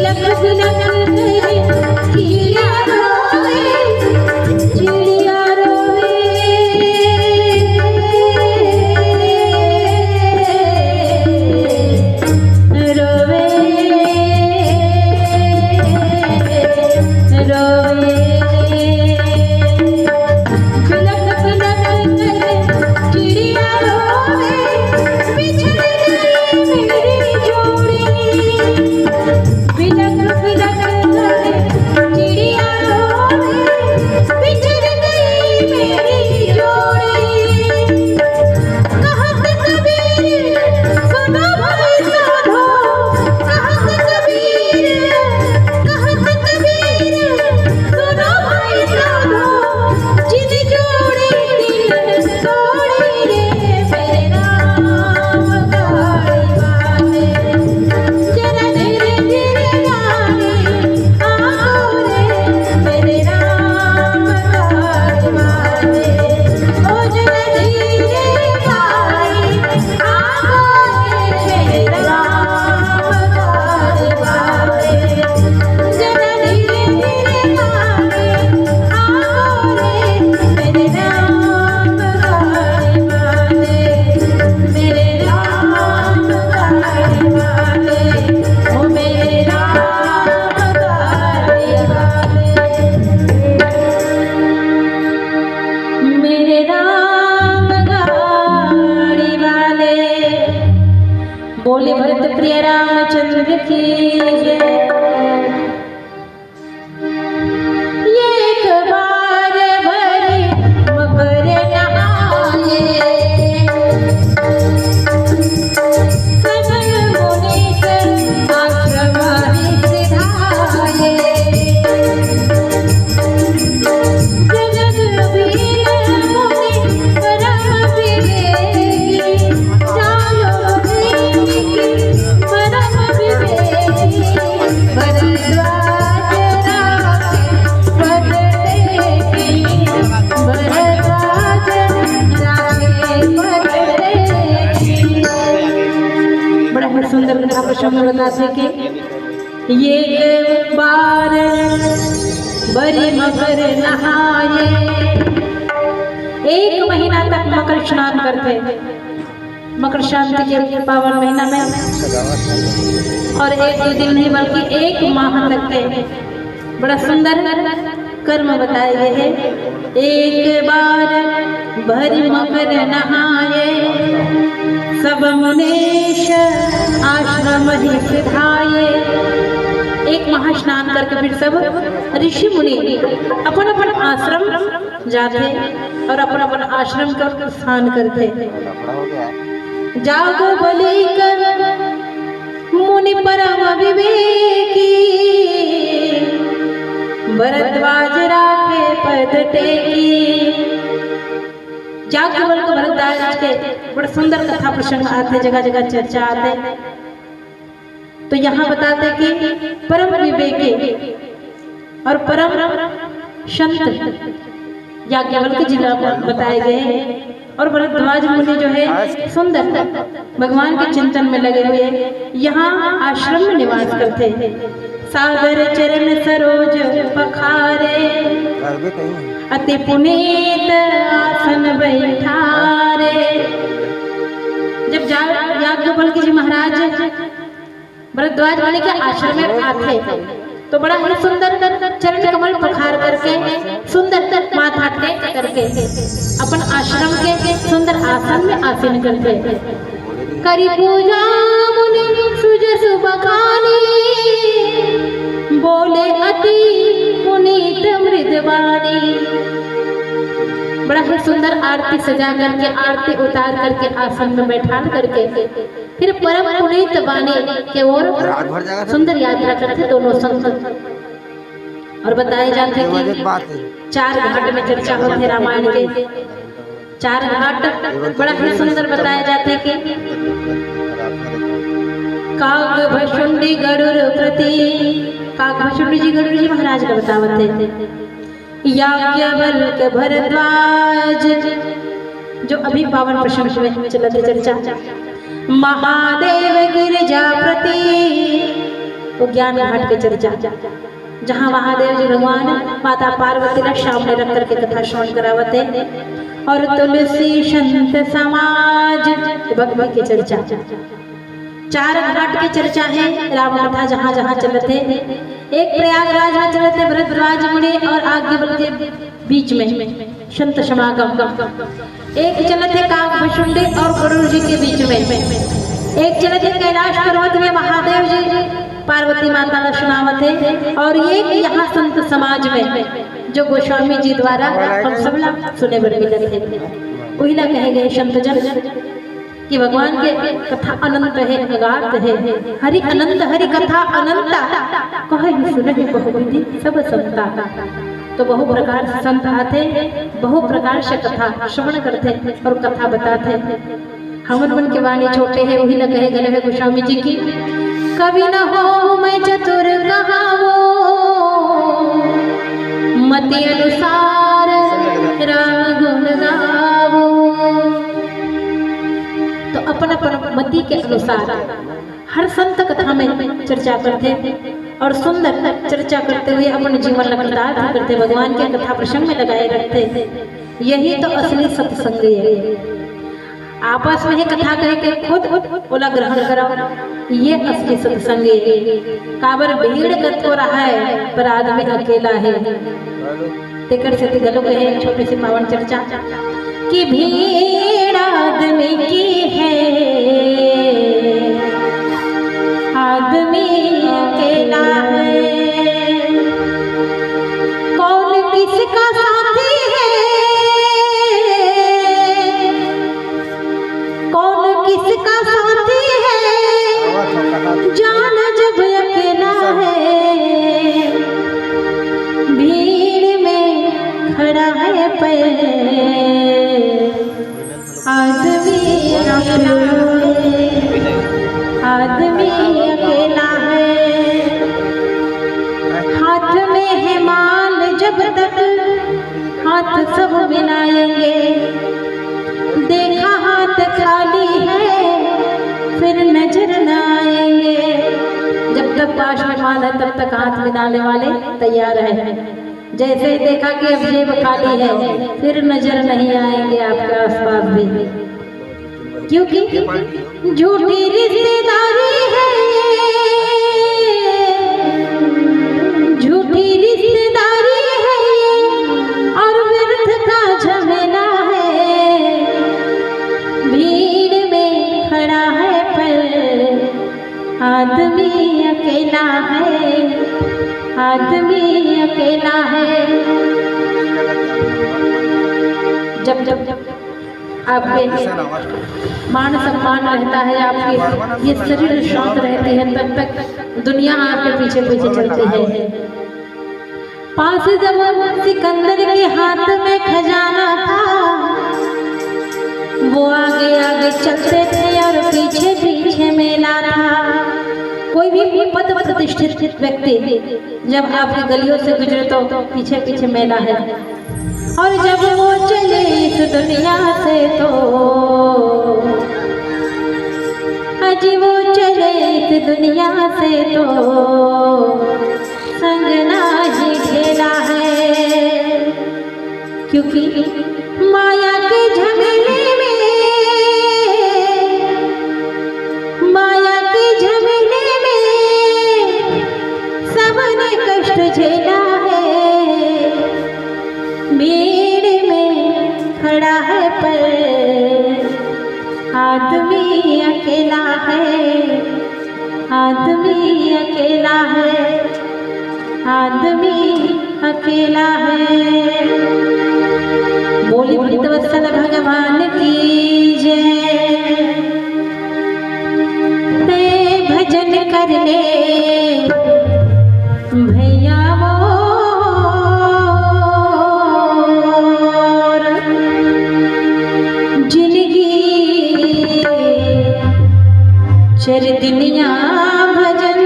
बिलख बिलख करे चिड़िया रोवे, चिड़िया रोवे, रोवे रोवे। बिलख बिलख करे चिड़िया रोवे, बिछड़ गई मेरी जोड़ी। बिलख बिलख करे चिड़िया रोवे, बिछड़ गई मेरी जोड़ी। कहत कबीर सुनो भाई साधो, कहत कबीर, कहत कबीर सुनो भाई साधो, जिन जोड़ी दिल तोड़ी रे मेरे राम गाड़ी वाले। जरा धीरे धीरे गाड़ी आओ रे मेरे राम गाड़ी वाले। ओ जरा धीरे गाड़ी आओ रे मेरे राम गाड़ी वाले। जरा धीरे धीरे गाड़ी आओ रे मेरे राम गाड़ी वाले, मेरे राम गाड़ी वाले, ओ मेरे राम गाड़ी वाले, मेरे राम गाड़ी वाले। बोले भरत प्रिय रामचंद्र की जय। एक बार भरे मकर नहाए, सजन मुनीस आश्रम सिधाए। जगत वीर मुनि परम विवेकी, चालो दीन परम विवेकी। भरद्वाज राखे पद टेकी, भरद्वाज राखे पद टेकी। बड़ा ही सुंदर कथा प्रसंग बताते कि एक बार बड़ी मकर नहाए। एक महीना तक मकर स्नान करते, मकर शांति के पावन महीना में, और एक दो दिन नहीं बल्कि एक माह लगते। बड़ा सुंदर कर्म बताए गए हैं। एक बार भरी मकर नहाए, सब मुनीश आश्रम ही सिधाए। एक महास्नान करके फिर सब ऋषि मुनि अपन अपन आश्रम जाते और अपन अपन आश्रम का स्नान करते। जागो बलि कर मुनि परम विवेकी, भरद्वाज राखे पद टेकी। जागो बल को भरद्वाज के बड़ा सुंदर कथा प्रसंग आते, जगह जगह चर्चा आते। तो यहाँ बताते कि परम विवेकी और परम संत याज्ञवल्क्य जी बताए गए हैं। और भरद्वाज मुनि जो है सुंदर भगवान के चिंतन में लगे हुए यहाँ आश्रम में निवास करते हैं। सागर चरण सरोज पखारे, अति पुनीत आसन बैठारे। जब याज्ञवल्क्य जी महाराज भरद्वाज मुनि के आश्रम में आते तो बड़ा ही सुंदर चरण कमल पखार करके, सुंदर माथा टेक करके अपन आश्रम के सुंदर आसन में आसीन करते। करी पूजा मुनि सुजस बखानी, बोले अति पुनीत मृदवाणी। बड़ा ही सुंदर आरती सजा करके, आरती उतार करके आसन में बैठा करके फिर परम पुनीत वाणी के ओर सुंदर यात्रा करते दोनों संत। और बताए जाते कि 4 घाट में चर्चा होती रामायण के। 4 घाट बड़ा ही सुंदर बताए जाते कि काग भशुंडी गरुड़ प्रति, काग भशुंडी जी गरुड़ जी महाराज का बतावते। याज्ञवल्क्य भरद्वाज, जो अभी पावन प्रसंग में चलते चर्चा। महादेव गिरिजा प्रति, वो ज्ञान घाट के चर्चा, जहाँ महादेव जी भगवान माता पार्वती का सामने रख करके कथा श्रवण करावते और तुलसी संत समाज भक्ति की चर्चा। 4 घाट की चर्चा है राम कथा जहाँ जहाँ चलते। एक प्रयागराज में चलते भरद्वाज मुनि और आज्ञवल्क्य के बीच में संत समागम। एक चलते काकभुशुंडी और गरुड़ जी के बीच में। एक चलते कैलाश पर्वत में महादेव जी पार्वती माता का सुनावत है। और एक यहाँ संत समाज में जो गोस्वामी जी द्वारा हम सब सुने बड़े मिलते थे। वही ना कहे गए संत जन कि भगवान के कथा अनंत है, अगाध है। हरि अनंत हरि कथा अनंता कहे सुने बहुविधि सब समता। तो बहु प्रकार से संत आते, बहु प्रकार से कथा श्रवण करते और कथा बताते। हमन मन के वाणी छोटे हैं, वही न कहे गए है गोस्वामी जी की कभी न हो मैं चतुर कहावो मति अनुसार राम गुण गावो। तो अपन अपन मति के अनुसार हर संत कथा में चर्चा करते और सुंदर चर्चा करते हुए अपने जीवन लगातार करते, भगवान के कथा प्रसंग में लगाए रखते। यही तो असली सत्संग है। आपस में ही कथा कह के खुद ओला ग्रहण कराओ, ये असली सत्संग है। काबर भीड़ गत हो रहा है पर आदमी अकेला है। तेकर से गलो कहे छोटी सी पावन चर्चा कि भीड़ आदमी की है, आदमी अकेला है। कौन किसका साथी है, कौन किसका साथी है, जान जब अकेला है। भीड़ में खड़ा है पैर, आदमी अकेला है, आदमी अकेला है। हाथ में है माल जब तक हाथ सब मिलाएंगे, देखा हाथ खाली है फिर नजर न आएंगे। जब तक पास में माल है तब तक हाथ मिलाने वाले तैयार है। जैसे ही देखा कि अब जेब खाली है फिर नजर नहीं आएंगे आपके आसपास भी, क्योंकि झूठी रिश्तेदारी है, झूठी रिश्तेदारी है और व्यर्थ का झमेला है। भीड़ में खड़ा है पर आदमी अकेला है, आदमी अकेला है। जब जब आपके मान सम्मान रहता है, आपकी ये शरीर शांत रहती है, तब तक दुनिया आपके पीछे पीछे चलती है। पास जब सिकंदर के हाथ में खजाना था, वो आगे आगे चलते थे और पीछे पीछे मेला था। कोई भी पद प्रतिष्ठित व्यक्ति जब आपकी गलियों से गुजरे तो पीछे पीछे मेला है। और जब वो चले इस दुनिया से तो अजी वो चले इस दुनिया से तो संग ना ही खेला है। क्योंकि माया के झमेले में, माया के झमेले में सबने कष्ट झेला है। भीड़ में खड़ा है पर आदमी अकेला है, आदमी अकेला है, आदमी अकेला है। बोली वत्सल भगवान की जय। ते भजन कर ले भैया मोर, जिंदगी चर दुनिया भजन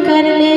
कर ले।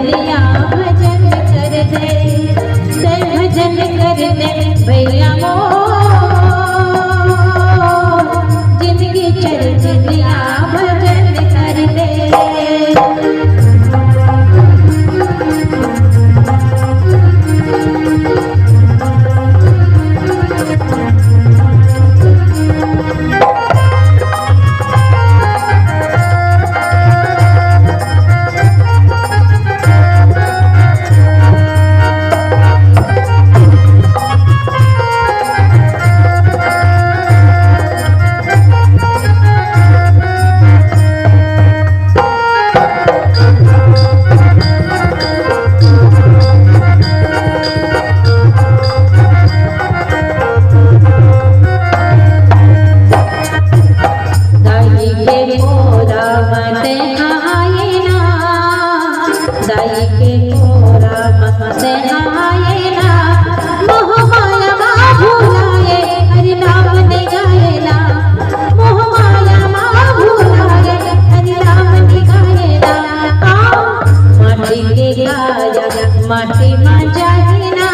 लिया भजन कर दे, से भजन कर दे भैया जिंदगी चल लिया भजन कर दे। माटी मा जाहिना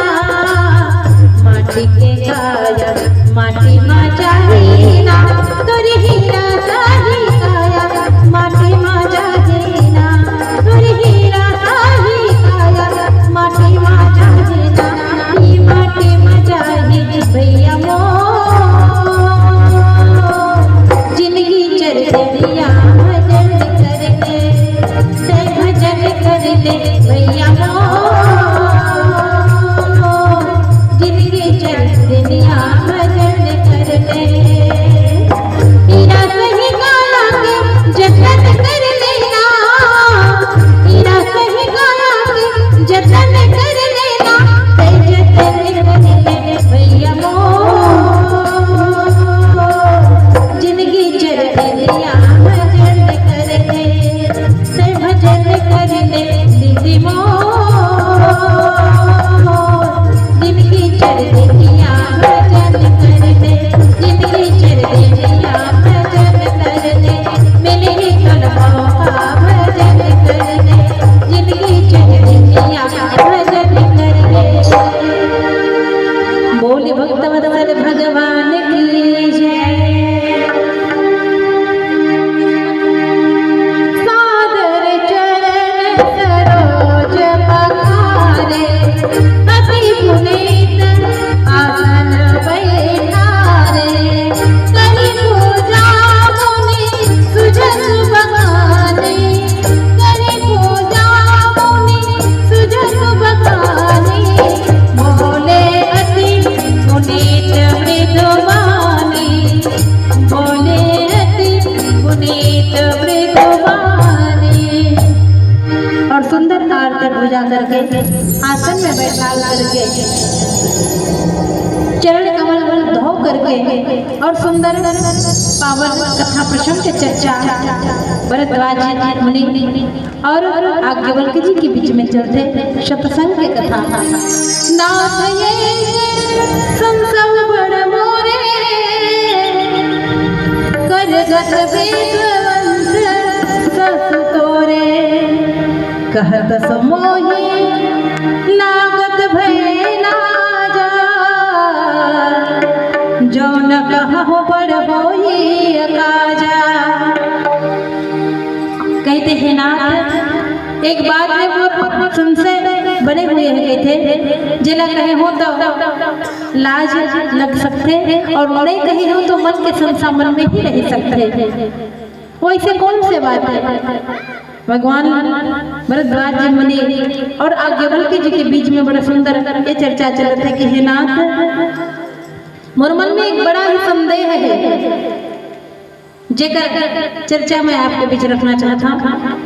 माटी के काया माटी मा जाहिना तोरी हीरा साही काया माटी मा जाहिना तोरी हीरा साही काया माटी मा जाहिना ई माटी मा जाहि भैया मो जिंदगी चल दिया भजन करके से भजन कर ले भैया मो भगवान की जय। सादर चरण सरोज पखारे अति पुनीत आसन बैठारे करी पूजा मुनि सुजन बखाने करी पूजा मुनि सुजन बखाने बोले अति पुनीत और सुंदर आरती पूजा करके आसन में बैठा करके चरण कमल बल धो करके और सुंदर पावन कथा प्रसंग के चर्चा भरद्वाज मुनि और आज्ञवल्क्य जी के बीच में चलते सत्संग के कथा नाथ ये संसव बड़ मोरे करगत वेदवंत सस तोरे कहत समोहि लागत भय ना जा जो न कहु बड़ होई अकाजा। कहते हैं नाथ एक बात में वो संशय बने हुए हैं कहते जिला कहे हो तो लाज लग सकते और नहीं कहे हो तो मन के संशय मन में ही रह सकते। वो ऐसे कौन से बात है। भगवान भरद्वाज जी मुनि और आज्ञवल्क्य जी के बीच में बड़ा सुंदर ये चर्चा चलत है कि हे नाथ मोर मन में एक बड़ा ही संदेह है जेकर चर्चा मैं आपके बीच रखना चाहता हूँ।